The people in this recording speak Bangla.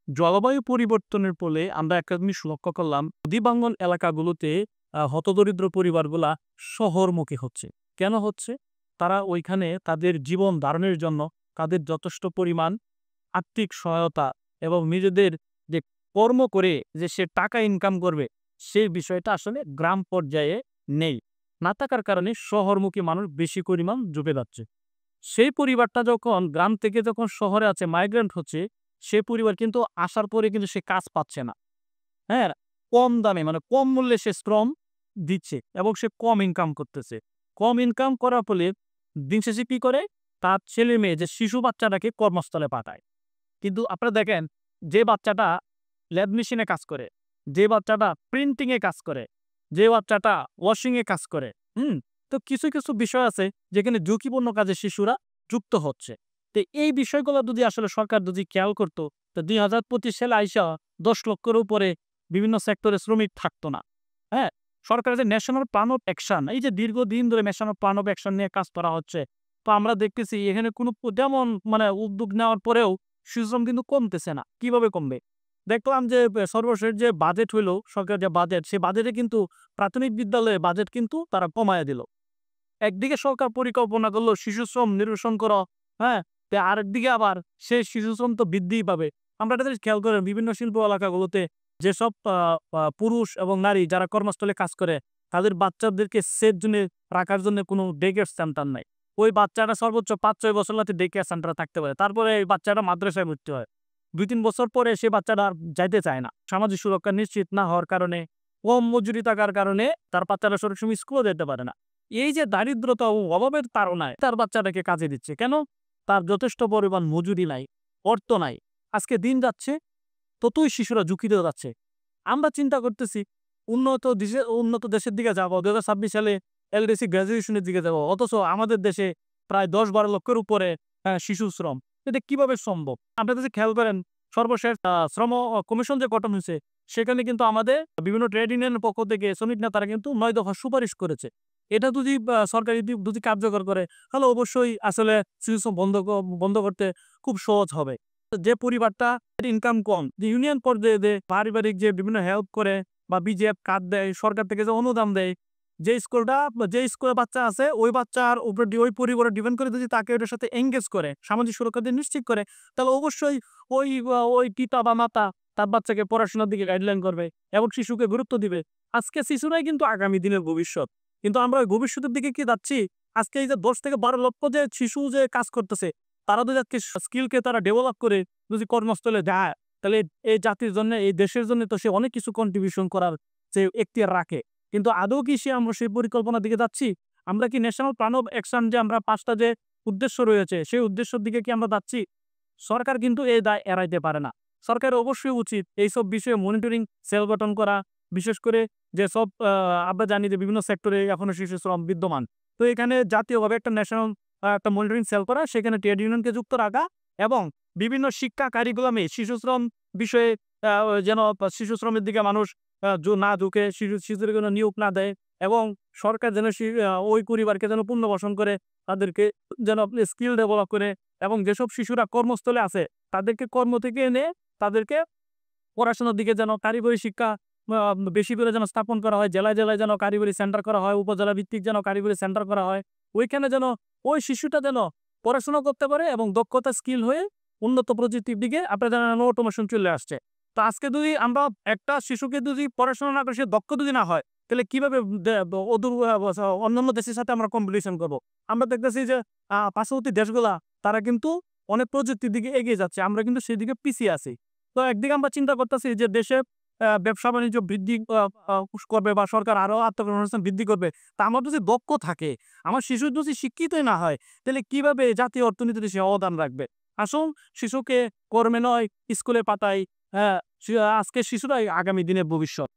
জলবায়ু পরিবর্তনের ফলে আমরা একটা জিনিস লক্ষ্য করলাম, নদীবাঙ্গন এলাকাগুলোতে হতদরিদ্র পরিবারগুলা শহরমুখী হচ্ছে। কেন হচ্ছে? তারা ওইখানে তাদের জীবন ধারণের জন্য তাদের যথেষ্ট পরিমাণ আর্থিক সহায়তা এবং নিজেদের যে কর্ম করে যে সে টাকা ইনকাম করবে, সেই বিষয়টা আসলে গ্রাম পর্যায়ে নেই। না থাকার কারণে শহরমুখী মানুষ বেশি পরিমাণ ঝুঁকে যাচ্ছে। সেই পরিবারটা যখন গ্রাম থেকে যখন শহরে আছে মাইগ্রেন্ট হচ্ছে, সে পরিবার কিন্তু আসার পরে কিন্তু সে কাজ পাচ্ছে না। হ্যাঁ? কম দামে মানে কম মূল্যে সে শ্রম দিচ্ছে এবং সে কম ইনকাম করতেছে। কম ইনকাম করার ফলে দিন শেষে কি করে? তার ছেলে-মেয়ে যে শিশু বাচ্চাটাকে কর্মস্থলে পাঠায়। কিন্তু আপনারা দেখেন যে বাচ্চাটা ল্যাব মেশিনে কাজ করে, যে বাচ্চাটা প্রিন্টিং এ কাজ করে, যে বাচ্চাটা ওয়াশিং এ কাজ করে, হুম? তো কিছু বিষয় আছে যেখানে ঝুঁকিপূর্ণ কাজে শিশুরা যুক্ত হচ্ছে। তো এই বিষয়গুলো যদি আসলে সরকার যদি খেয়াল করত, তো ২০২৫ সালে আইসা ১০ লক্ষের উপরে বিভিন্ন সেক্টরে শ্রমিক থাকতো না। হ্যাঁ? সরকারের যে ন্যাশনাল প্ল্যান অফ অ্যাকশন, এই যে দীর্ঘদিন ধরে ন্যাশনাল প্ল্যান অফ অ্যাকশন নিয়ে কাজ করা হচ্ছে। তো আমরা দেখতেছি এখানে কোনো তেমন মানে উদ্যোগ নেওয়ার পরেও শিশুশ্রম কিন্তু কমতেছে না। কিভাবে কমবে? দেখলাম যে সর্বশেষ যে বাজেট হইলো, সরকারের যে বাজেট, সে বাজেটে কিন্তু প্রাথমিক বিদ্যালয়ের বাজেট কিন্তু তারা কমায়া দিল। একদিকে সরকার পরিকল্পনা করলো শিশুশ্রম নিরসন করা, হ্যাঁ? তো আরেকদিকে আবার সেই শিশুশ্রম তো বৃদ্ধিই পাবে। আমরা একটা জিনিস খেয়াল করেন বিভিন্ন শিল্প এলাকাগুলোতে যেসব আ আ পুরুষ এবং নারী যারা কর্মস্থলে কাজ করে, তাদের বাচ্চাদেরকে সেফ জোনে রাখার জন্য কোনো ডে কেয়ার সেন্টার নাই। ওই বাচ্চাটা সর্বোচ্চ ৫-৬ বছর যাতে ডে কেয়ার সেন্টারে থাকতে পারে। তারপরে এই বাচ্চাটা মাদ্রাসায় ভর্তি হয়। ২-৩ বছর পরে সে বাচ্চাটা আর যাইতে চায় না। সামাজিক সুরক্ষা নিশ্চিত না হওয়ার কারণে, কম মজুরি থাকার কারণে তার বাচ্চারা সঠিক সময় স্কুলেও যেতে পারে না। এই যে দারিদ্রতা ও অভাবের তাড়নায় তার বাচ্চাটাকে কাজে দিচ্ছে। কেন? তার যথেষ্ট পরিমাণ মজুরি নাই, অর্থ নাই। আজকে দিন যাচ্ছে, ততই শিশুরা ঝুঁকিতে যাচ্ছে। আমরা চিন্তা করতেছি উন্নত দেশের দিকে যাবো। ২০২৬ সালে এলডিসি গ্র্যাজুয়েশনের দিকে যাবো। অথচ আমাদের দেশে প্রায় ১০-১২ লক্ষের উপরে শিশু শ্রম। এটা কিভাবে সম্ভব? আপনারা যদি খেয়াল করেন সর্বশেষ শ্রম কমিশন যে গঠন হইছে, সেখানে কিন্তু আমাদের বিভিন্ন ট্রেড ইউনিয়নের পক্ষ থেকে শ্রমিক নেতারা কিন্তু ৯ দফা সুপারিশ করেছে। এটা যদি সরকার যদি কার্যকর করে, তাহলে অবশ্যই আসলে শিশু শ্রম বন্ধ করতে খুব সহজ হবে। যে পরিবারটা ইনকাম কম, যে ইউনিয়ন পর্যায়ে পারিবারিক যে বিভিন্ন হেল্প করে বা বিজেএফ কার্ড দেয়, সরকার থেকে যে অনুদান দেয়, যে স্কুলে বাচ্চা আছে ওই বাচ্চার উপর ওই পরিবারের ডিপেন্ড করে যদি তাকে ওটার সাথে এনগেজ করে, সামাজিক সুরক্ষা দিয়ে নিশ্চিত করে, তাহলে অবশ্যই ওই পিতা বা মাতা তার বাচ্চাকে পড়াশোনার দিকে গাইডলাইন করবে এবং শিশুকে গুরুত্ব দিবে। আজকে শিশুরাই কিন্তু আগামী দিনের ভবিষ্যৎ। কিন্তু আমরা ওই ভবিষ্যতের দিকে কি যাচ্ছি? আজকে এই যে ১০-১২ লক্ষ যে শিশু যে কাজ করতেছে, তারা যদি আজকে স্কিলকে তারা ডেভেলপ করে যদি কর্মস্থলে যায়, তাহলে এই জাতির জন্য, এই দেশের জন্য তো সে অনেক কিছু কন্ট্রিবিউশন করার যে এখতিয়ার রাখে। কিন্তু আদৌ কি আমরা সেই পরিকল্পনার দিকে যাচ্ছি? আমরা কি ন্যাশনাল প্ল্যান অফ অ্যাকশন যে আমরা ৫ টা যে উদ্দেশ্য রয়েছে, সেই উদ্দেশ্যের দিকে কি আমরা যাচ্ছি? সরকার কিন্তু এই দায় এড়াইতে পারে না। সরকারের অবশ্যই উচিত এইসব বিষয়ে মনিটরিং সেল গঠন করা। বিশেষ করে যেসব আমরা জানি যে বিভিন্ন সেক্টরে এখনো শিশু শ্রম বিদ্যমান। তো এখানে জাতীয়ভাবে একটা ন্যাশনাল একটা মনিটরিং সেল করা, সেখানে ট্রেড ইউনিয়নকে যুক্ত রাখা এবং বিভিন্ন শিক্ষা কারিকুলামে শিশু শ্রম বিষয়ে যেন শিশু শ্রমের দিকে মানুষ না ঝুঁকে, শিশুদের জন্য নিয়োগ না দেয় এবং সরকার যেন ওই পরিবারকে যেন পুনর্বাসন করে, তাদেরকে যেন আপনি স্কিল ডেভেলপ করে এবং যেসব শিশুরা কর্মস্থলে আছে তাদেরকে কর্ম থেকে এনে তাদেরকে পড়াশোনার দিকে যেন কারিগরি শিক্ষা আ বেশি করে যেন স্থাপন করা হয়। জেলায় যেন কারিগরি সেন্টার করা হয়, উপজেলা ভিত্তিক যেন কারিগরি সেন্টার করা হয়। ওইখানে যেন ওই শিশুটা যেন পড়াশোনা করতে পারে এবং দক্ষতা স্কিল হয়ে উন্নত প্রযুক্তির দিকে আপনার জানেন অটোমেশন চলে আসছে। তো আজকে যদি আমরা একটা শিশুকে যদি পড়াশোনা না করে সে দক্ষ যদি না হয়, তাহলে কিভাবে দে অদূর অন্যান্য দেশের সাথে আমরা কম্পিটিশন করব? আমরা দেখতেছি যে পার্শ্ববর্তী দেশগুলা তারা কিন্তু অনেক প্রযুক্তির দিকে এগিয়ে যাচ্ছে। আমরা কিন্তু সেদিকে পিছিয়ে আছি। তো একদিকে আমরা চিন্তা করতেছি যে দেশে ব্যবসা-বাণিজ্য বৃদ্ধি আ আ করবে বা সরকার আরো আত্মকর্মসংস্থান বৃদ্ধি করবে। তা আমার যদি দক্ষ থাকে, আমার শিশু যদি শিক্ষিতই না হয়, তাহলে কিভাবে জাতীয় অর্থনীতিতে সে অবদান রাখবে? আসুন শিশুকে কর্মে নয় স্কুলে পাঠাই। হ্যাঁ, আজকের শিশুরাই আগামী দিনের ভবিষ্যৎ।